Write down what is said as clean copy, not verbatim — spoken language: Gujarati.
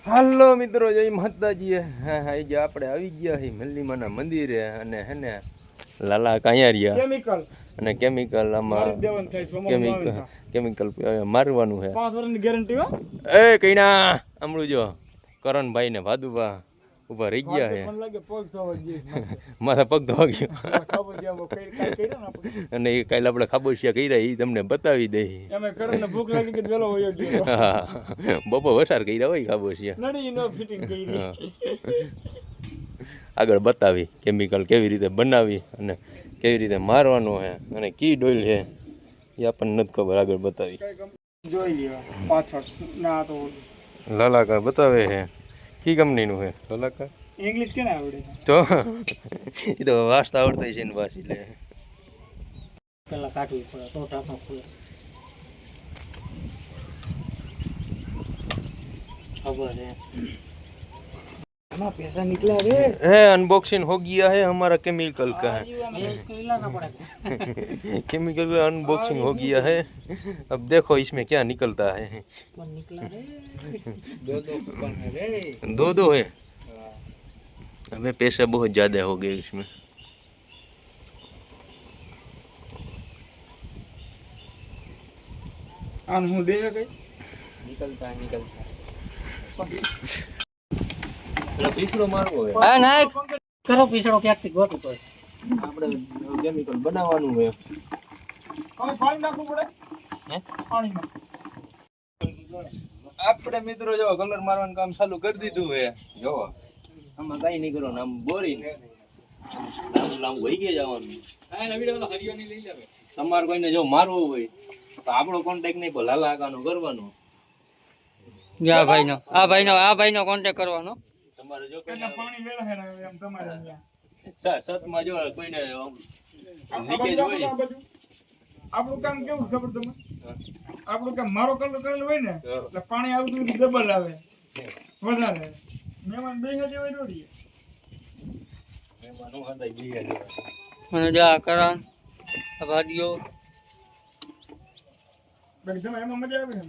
હાલો મિત્રો, જય માતાજી. હા જે આપણે આવી ગયા છીએ મલ્લીમાના મંદિરે અને હે ને લાલા કાંયારિયા કેમિકલ અને કેમિકલ આમાં કેમિકલ મારવાનું છે. 5 વર્ષની ગેરંટી હો. એ કઈના આમળું જો કરણભાઈ ને ભાદુભા ઉભા રહી ગયા છે. મને લાગે પગ ધોવા ગયો મારા પગ ધોવા ગયો અને એ કાલે આપણે ખાબોશિયા કર્યા એ તમને બતાવી દઈ. એમે કરણને ભૂખ લાગી કે વેલો હોયો ગયો. બપો વસાર કર્યા હોય ખાબોશિયા નડી નો ફિટિંગ કરી. આગળ બતાવી કેમિકલ કેવી રીતે બનાવી અને કેવી રીતે મારવાનું છે અને કી ડોલ છે એ આપણને નથી ખબર. આગળ બતાવી જોઈ લ્યો પાછળ ના તો લાલાકા બતાવે છે. કી કંપનીનું છે લાલાકા? ઇંગ્લિશ કેને આવડે તો એ તો વાંચતા આવડતા છે ને પાછી લે પેલા કાઢવી પડે તો ટાંકો ખુલે. खबर है हमारा पैसा निकला रे है. अनबॉक्सिंग हो गया है हमारा केमिकल का है. इसको हिलाना पड़ेगा. केमिकल का अनबॉक्सिंग हो गया है. अब देखो इसमें क्या निकलता है. कौन निकला रे? दो कूपन है रे. दो है. हमें पैसा बहुत ज़्यादा हो गए इसमें. आन हूँ दे गई निकलता है પીછડો મારવો હોય. હા ના કરો પીછડો ક્યાંકથી ગોતું તો આપણે કેમિકલ બનાવવાનું હોય. પાણી નાખવું પડે હે પાણીમાં. આપણે મિત્રો જો કલર મારવાનું કામ ચાલુ કરી દીધું છે. જો આમાં કઈ નહીં કરવાનું, આમ બોરી લાંબુ લાંબુ વહી ગયા જવાનું. તમારે કોઈને જો મારવું હોય તો આપણો કોન્ટેક્ટ નહીં પણ લાલા કાકાનો કરવાનો. આ ભાઈનો કોન્ટેક્ટ કરવાનો. તમારે જો પાણી વેલા હે એમ તમારે સતમાં જો કોઈને લીકેજ હોય. આપણું કામ કેવું ખબર તમને? આપણું કામ મારો કલર કરેલો હોય ને એટલે પાણી આવતું ડબલ આવે વધારે. મહેમાન બે હજાર હોય દોડીએ મહેમાનો હતા બીયા જો મને જા કરણ ભાડીઓ બેન તમે એમાં મજા આવે ને.